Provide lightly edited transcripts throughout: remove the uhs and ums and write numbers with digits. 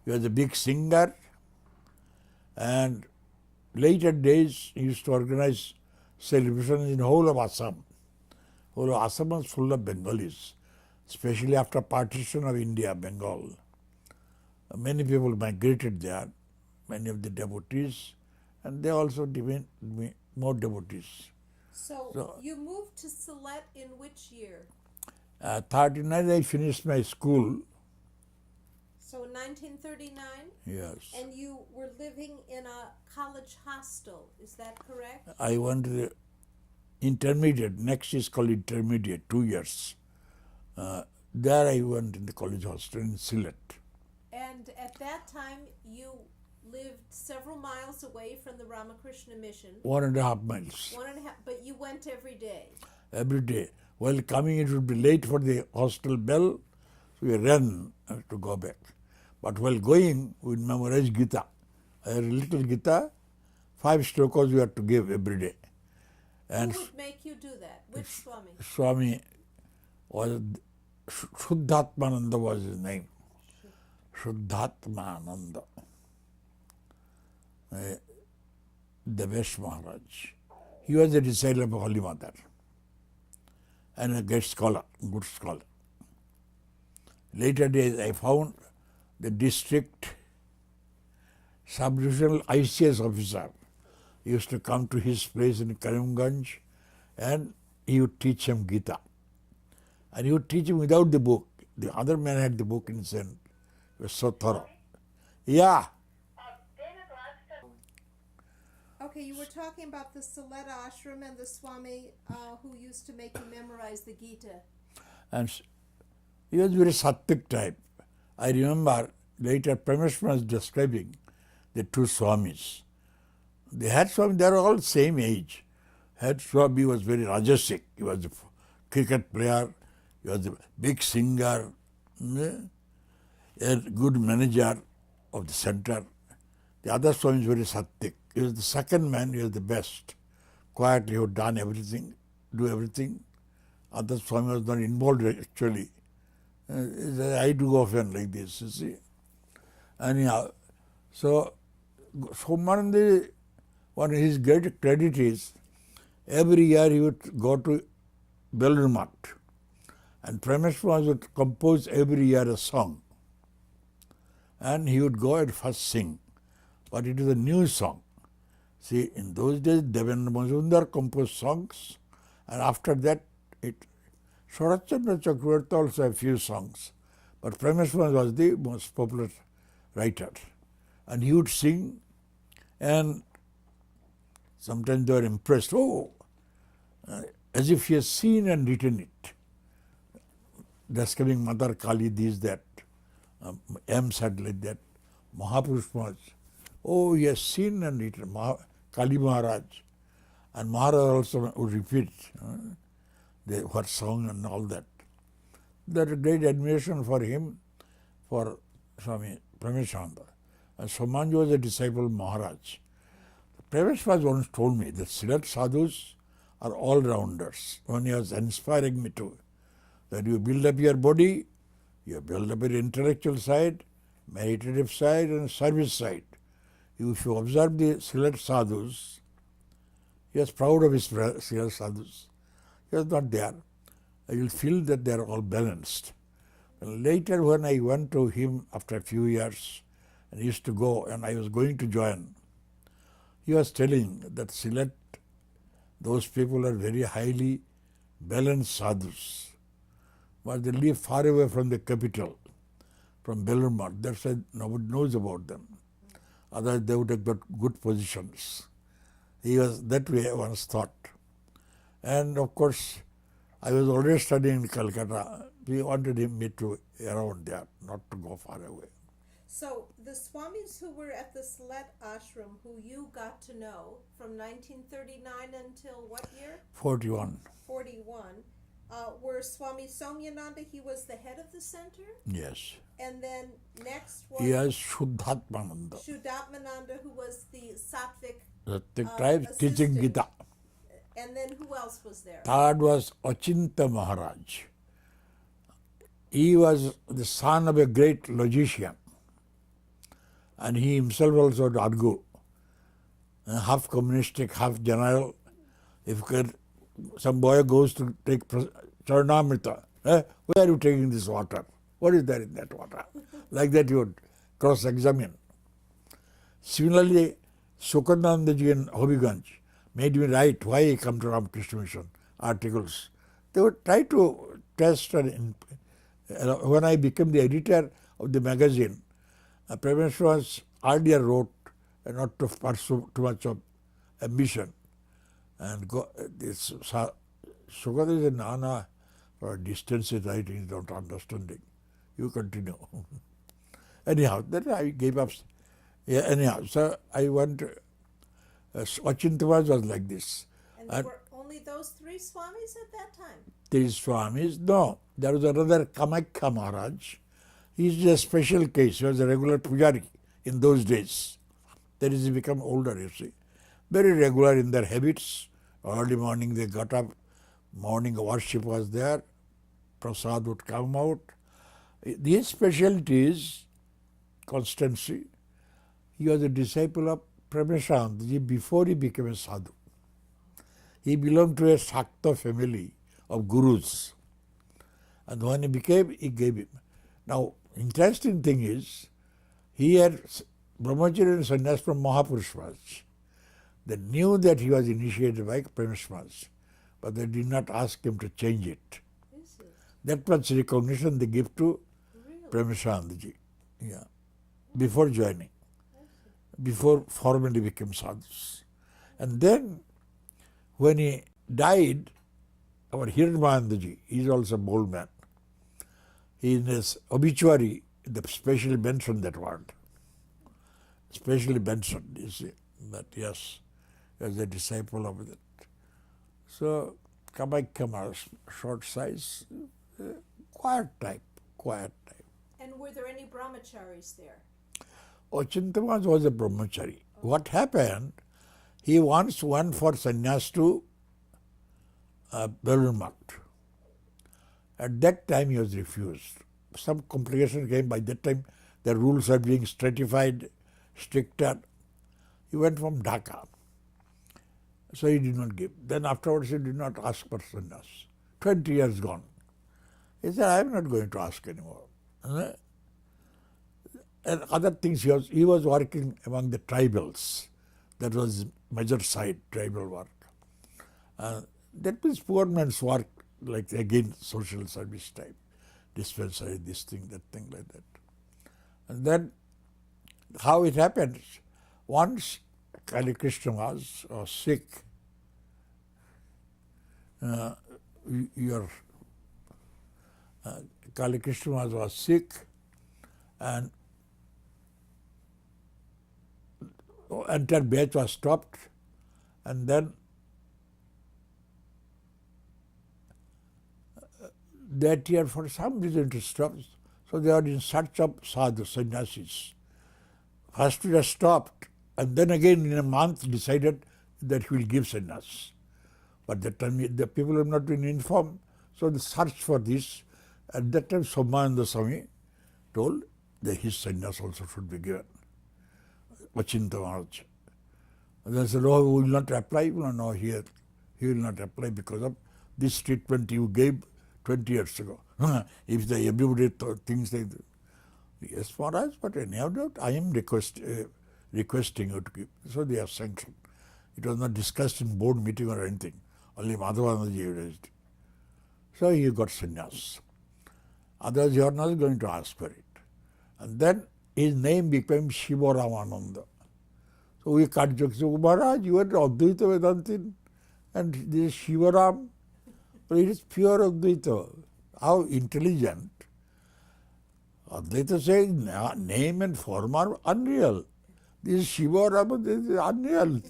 He was a big singer, and later days he used to organize celebrations in whole of Assam. Whole of Assam was full of Bengalis, especially after partition of India, Bengal. Many people migrated there, many of the devotees, and they also demanded more devotees. So you moved to Sylhet in which year? 39 I finished my school. So 1939? Yes. And you were living in a college hostel, is that correct? I went to the intermediate, next is called intermediate, 2 years. There I went in the college hostel in Sylhet. And at that time you lived several miles away from the Ramakrishna mission. 1.5 miles. 1.5, but you went every day. Every day. While coming, it would be late for the hostel bell, so we ran to go back. But while going, we would memorize Gita. I had a little Gita, 5 shlokas we had to give every day. And Who would make you do that? Which Swami? Swami was, Shuddhatmananda was his name. Shuddhatmananda. Devesh Maharaj. He was a disciple of Holy Mother and a great scholar, good scholar. Later days I found the district sub-divisional ICS officer used to come to his place in Habiganj and he would teach him Gita. And he would teach him without the book. The other man had the book in his hand. He was so thorough. Yeah. Okay, you were talking about the Sylhet ashram and the Swami who used to make you memorize the Gita. And he was very sattvic type. I remember later Parameshwara was describing the two Swamis. They had Swami, they are all same age. Had Swami was very rajasic. He was a cricket player, he was a big singer, a good manager of the center. The other Swami is very sattvic. He was the second man, he was the best. Quietly, he had done everything, do everything. Other Swami was not involved actually. I do often like this, you see. Anyhow, so Swamananda, one of his great credit is, every year he would go to Belrumat and Parameshwara would compose every year a song. And he would go and first sing. But it is a new song. See, in those days, Devendra Majumdar composed songs, and after that, Sharachandra Chakravarti also a few songs. But Parameshwara was the most popular writer. And he would sing, and sometimes they were impressed. As if he has seen and written it. Describing Mother Kali, this, that. M said like that. Mahapurush Maharaj. He has seen and written. Kali Maharaj. And Maharaj also would repeat what song and all that. There is great admiration for him, for Swami Parameshwara. And Somanji was a disciple of Maharaj. Parameshwara once told me that Sylhet sadhus are all-rounders. When he was inspiring me to, that you build up your body, you build up your intellectual side, meditative side and service side. If you observe the Sylhet sadhus, he was proud of his Sylhet sadhus. He was not there. You will feel that they are all balanced. And later when I went to him after a few years, and he used to go, and I was going to join, he was telling that Sylhet, those people are very highly balanced sadhus. But they live far away from the capital, from Belrumat. That's why nobody knows about them. Otherwise they would have got good positions. He was that way once thought. And of course, I was already studying in Calcutta. We wanted me to around there, not to go far away. So the Swamis who were at the Sylhet ashram, who you got to know from 1939 until what year? 41. 41. Were Swami Swahananda, he was the head of the center? Yes. And then next was Yes, Shuddhatmananda. Shuddhatmananda, who was the Sattvic The tribe teaching assistant. Gita. And then who else was there? Third was Achinta Maharaj. He was the son of a great logician. And he himself also would argue, half communistic, half general. If some boy goes to take Charanamrita, where are you taking this water? What is there in that water? Like that he would cross-examine. Similarly, Sukhanandaji and Habiganj made me write why I come to Ramakrishna Mission articles. They would try to test and when I became the editor of the magazine, Premeshwar earlier wrote not to pursue too much of ambition and go this Sukhanandaji and Nana for distance writing not understanding. You continue. Anyhow, then I gave up. Yeah, anyhow, so I went. Swachintavaj was like this. And there were only those three Swamis at that time? Three Swamis. No, there was another Kamakhya Maharaj. He's a special case. He was a regular pujari in those days. That is, he become older, you see. Very regular in their habits. Early morning they got up. Morning worship was there. Prasad would come out. His specialty is constancy. He was a disciple of Premeshandaji before he became a sadhu. He belonged to a Shakta family of gurus. And when he became, he gave him. Now, interesting thing is, he had brahmacharya and sannyas from Mahapurushas. They knew that he was initiated by Premeshwar, but they did not ask him to change it. Is it? That much recognition they give to Really? Premeshandaji. Yeah. Before joining. Before formally became sadhus. And then when he died, our Hiranmayandaji, he is also a bold man. He in his obituary, they specially mentioned that word. Specially mentioned, you see, that yes, as a disciple of that. So Kamakhya Maharaj, short size, quiet type. And were there any brahmacharis there? Ochintavaj was a brahmachari. What happened, he once went for sannyas to Belur. At that time he was refused. Some complication came. By that time the rules are being stratified, stricter. He went from Dhaka. So he did not give. Then afterwards he did not ask for sannyas. 20 years gone. He said, I am not going to ask anymore. And other things, he was working among the tribals. That was his major side, tribal work. That means poor man's work, like again social service type, dispensary, this thing, that thing, like that. And then how it happens, once Kali Krishna was sick, Kali Krishna was sick, and entire batch was stopped, and then that year for some reason it stopped. So they are in search of sadhu, sannyasis. First it has stopped, and then again in a month decided that he will give sannyas. But that time the people have not been informed, so they searched for this. At that time Somananda Swami told that his sannyas also should be given. Vachinta Maharaj. And they said, oh, we will not apply. No, he will not apply because of this treatment you gave 20 years ago. If everybody thinks like that. Yes, Maharaj, but anyhow, I am requesting you to give. So they have sanctioned. It was not discussed in board meeting or anything. Only Madhavanandaji raised it. So he got sannyas. Otherwise, you are not going to ask for it. And then his name became Shiva Ramananda. So we cut jokes. So, Maharaj, you are Advaita Vedantin, and this is Shiva Ram. But it is pure Advaita. How intelligent. Advaita saying name and form are unreal. This is Shiva Ram, this is unreal.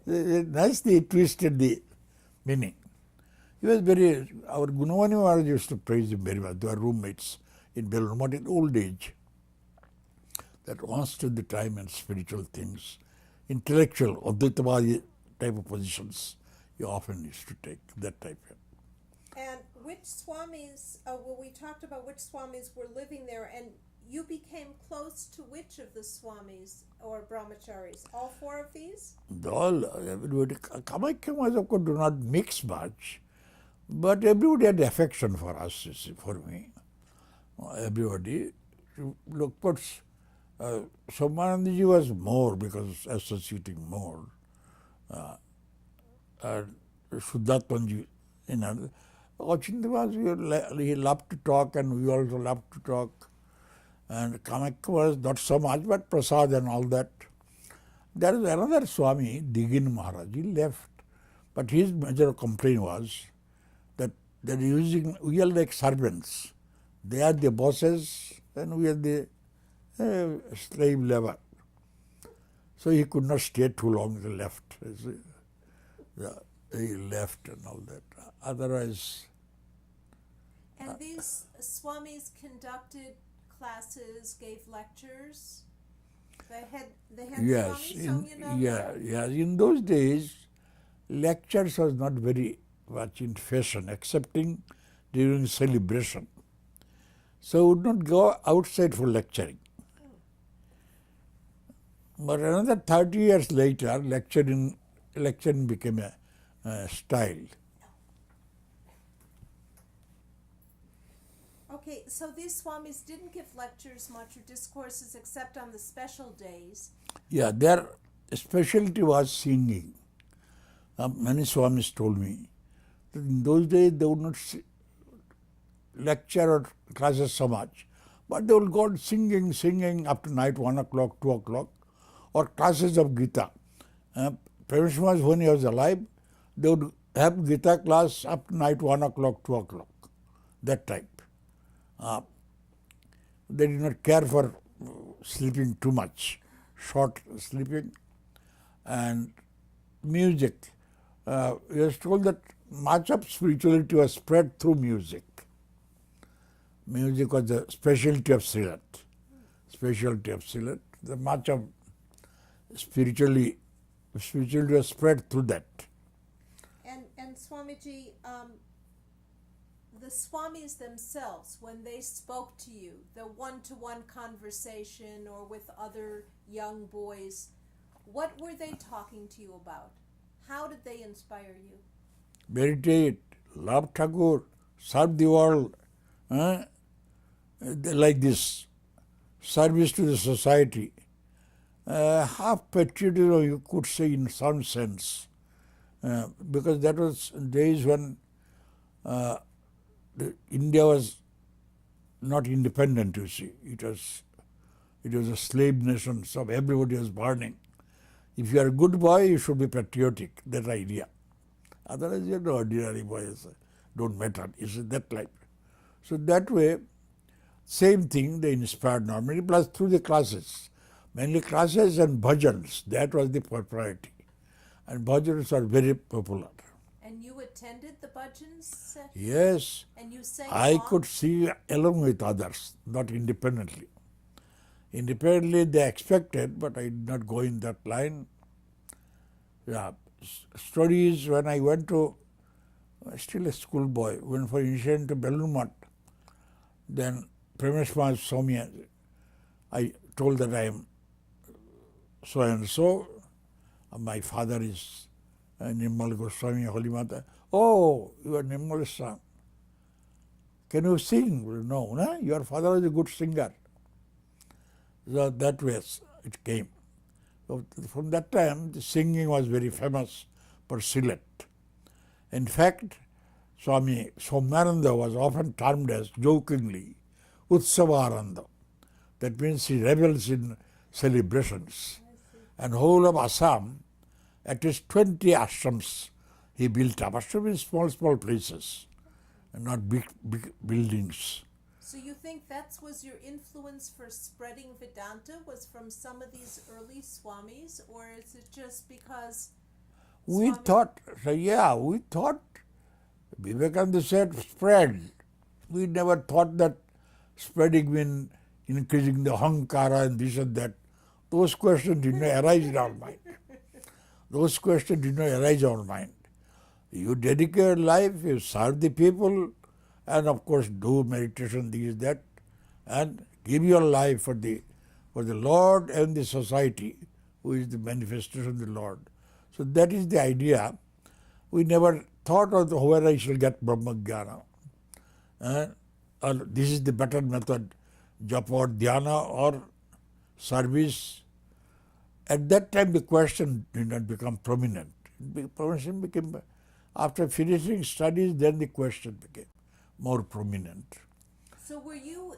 Nicely twisted the meaning. He was our Gunavani Maharaj used to praise him very much. They were roommates in Belur Math in old age. That once to the time and spiritual things, intellectual, Advaitavadi type of positions, you often used to take that type. And which Swamis, we talked about which Swamis were living there, and you became close to which of the Swamis or Brahmacharis? All four of these? All, everybody, Kamakhya was of course do not mix much, but everybody had affection for us, you see, for me. Everybody. Look, but Somanandaji was more because associating more. And Shuddhatmanji, you know. Ochindra he loved to talk and we also loved to talk. And Kamakhya was not so much, but Prasad and all that. There is another Swami, Digin Maharaj, he left. But his major complaint was that they're using, we are like servants. They are the bosses and we are the slave labor. So he could not stay too long, he left. He left and all that. Otherwise, And these Swamis conducted classes, gave lectures. They had yes, Swami Swahananda. in those days, lectures was not very much in fashion, excepting during celebration. So would not go outside for lecturing. But another 30 years later, lecturing became a style. Okay, so these Swamis didn't give lectures much or discourses except on the special days. Yeah, their specialty was singing. Many Swamis told me that in those days they would not lecture or classes so much, but they would go on singing up to night 1 o'clock, 2 o'clock, or classes of Gita. Parishmas, when he was alive, they would have Gita class up to night 1 o'clock, 2 o'clock, that type. They did not care for sleeping too much, short sleeping. And music. He was told that much of spirituality was spread through music. Music was the specialty of Sylhet. The much of spirituality was spread through that. And Swamiji, the Swamis themselves, when they spoke to you, the one-to-one conversation or with other young boys, what were they talking to you about? How did they inspire you? Meditate, love Thakur, serve the world, like this, service to the society. Half patriotism, you could say in some sense, because that was days when India was not independent, you see. It was a slave nation, so everybody was burning. If you are a good boy, you should be patriotic, that idea. Otherwise, you are the ordinary boys, don't matter. It's that type. So that way, same thing they inspired normally, plus through the classes. Mainly classes and bhajans, that was the priority. And bhajans are very popular. And you attended the bhajans? Yes. And you sang I along? could sing along with others, not independently. Independently they expected, but I did not go in that line. Yeah. Stories when I went to, still a schoolboy, went for initiation to Bellumat, then Premishma Swami, I told that I am so and so, my father is Nimmal Goswami, Holy Mata. Oh, you are Nimmal's son. Can you sing? No, your father is a good singer. So that way it came. So from that time, the singing was very famous for Sylhet. In fact, Swami Swahananda was often termed as, jokingly, Utsavaranda. That means he revels in celebrations. And whole of Assam, at least 20 ashrams he built up. Ashrams in small places, and not big buildings. So you think that was your influence for spreading Vedanta, was from some of these early Swamis, or is it just because We thought, Vivekananda said spread. We never thought that spreading means increasing the hankara and this and that. Those questions did not arise in our mind. You dedicate your life, you serve the people, and of course do meditation, this, that. and give your life for the Lord and the society, who is the manifestation of the Lord. So that is the idea. We never thought of where I shall get Brahmajnana. Or this is the better method, japa or dhyana or service. At that time the question did not become prominent. Prominent became, after finishing studies, then the question became more prominent. So were you,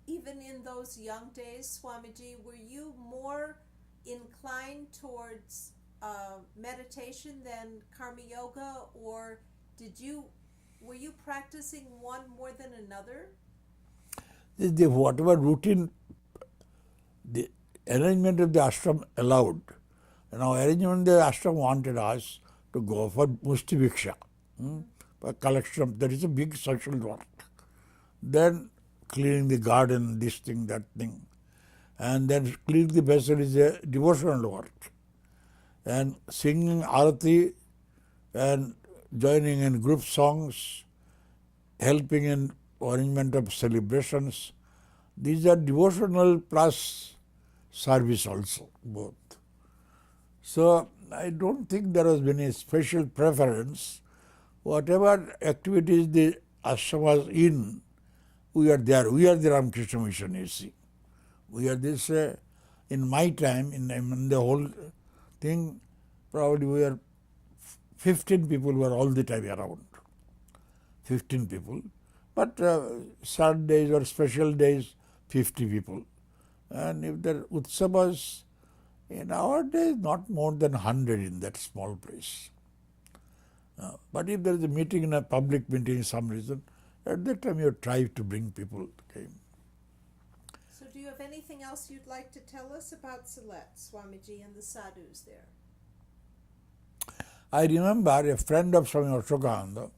even in those young days, Swamiji, were you more inclined towards meditation than karma yoga, or were you practicing one more than another? Whatever routine the arrangement of the ashram allowed. Now arrangement of the ashram wanted us to go for musti bhiksha, for collection of, that is a big social work. Then cleaning the garden, this thing, that thing. And then cleaning the vessel is a devotional work. And singing arati and joining in group songs, helping in arrangement of celebrations, these are devotional plus service also, both. So I don't think there has been a special preference. Whatever activities the ashram was in, we are there. We are the Ramakrishna Mission, you see. We are this, in my time, in the whole thing, probably we are 15 people were all the time around. 15 people. But sad days or special days, 50 people. And if there are utsavas, in our days, not more than 100 in that small place. But if there is a meeting, in a public meeting, some reason, at that time you try to bring people. Okay. So do you have anything else you'd like to tell us about Sylhet, Swamiji, and the sadhus there? I remember a friend of Swami Swahananda,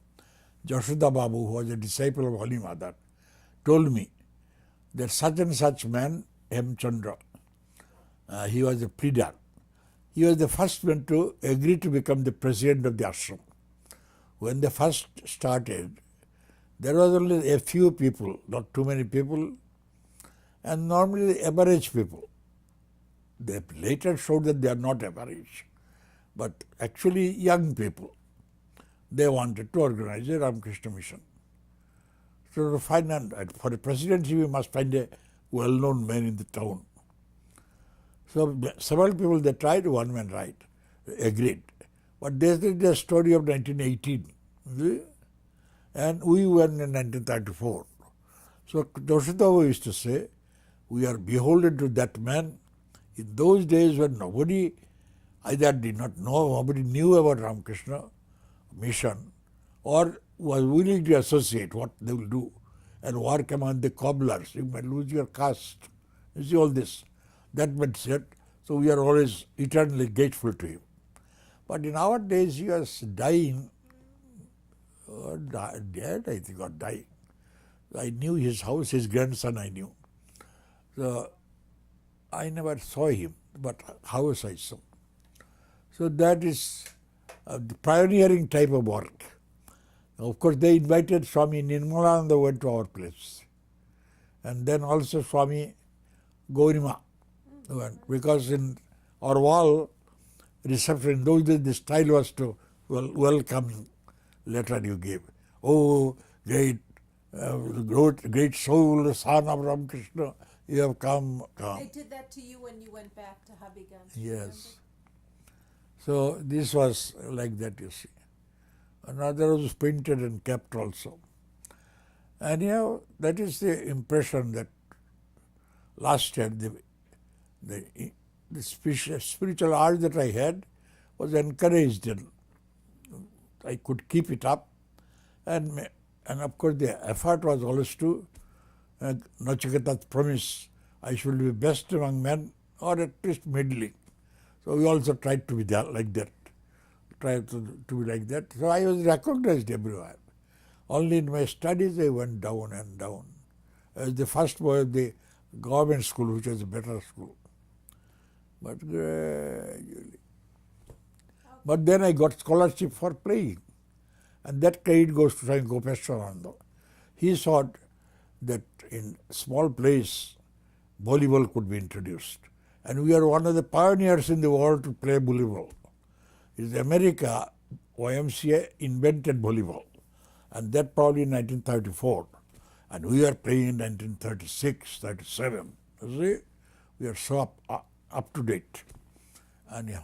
Jashoda Babu, who was a disciple of Holy Mother, told me that such and such man, M. Chandra, he was a pleader. He was the first man to agree to become the president of the ashram. When they first started, there was only a few people, not too many people, and normally the average people. They later showed that they are not average, but actually young people. They wanted to organize a Ramakrishna mission. So to find, for a presidency, we must find a well-known man in the town. So several people, they tried, one man agreed. But this is the story of 1918. And we were in 1934. So Joshitawa used to say, we are beholden to that man. In those days when nobody either did not know, nobody knew about Ramakrishna mission, or was willing to associate what they will do and work among the cobblers. You might lose your caste. You see all this. That meant said. So we are always eternally grateful to him. But in our days, he was dying, or dead, I think, or dying. I knew his house, his grandson I knew. So I never saw him, but house I saw. So that is the pioneering type of work. Of course, they invited Swami Nirmalananda went to our place. And then also Swami Gaurima went, because in our wall reception, in those days the style was to welcoming letter you gave. Oh, great soul, son of Ramakrishna, you have come. They did that to you when you went back to Habiganj. Yes. So this was like that, you see. Another was painted and kept also. And that is the impression that last year the spiritual art that I had was encouraged, and I could keep it up. And of course the effort was always to Nachiketa's promise, I should be best among men, or at least middling. So we also tried to be there, like that. Tried to be like that. So I was recognized everywhere. Only in my studies I went down and down. I was the first boy of the government school, which was a better school. But gradually. But then I got scholarship for playing. And that credit goes to Swami Gopeshwarananda. He thought that in small place volleyball could be introduced. And we are one of the pioneers in the world to play volleyball. In America, YMCA invented volleyball, and that probably in 1934. And we are playing in 1936, 37. You see, we are so up to date. And yeah.